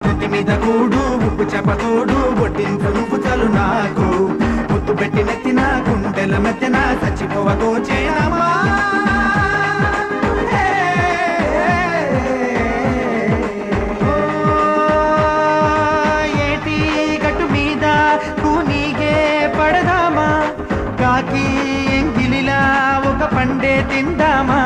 నెత్తి మీద కూడు ఉప్పు చెప్పతోడు బొట్టింపు నువ్వు చలు నాకు ముద్దు పెట్టి నెత్తిన గుండెల మెత్తిన చచ్చిపోవతో చేయనమ్మా ఏటి గట్టు మీద కూనీగే పడదామా కాకి ఎంగిలిలా ఒక పండే తిందామా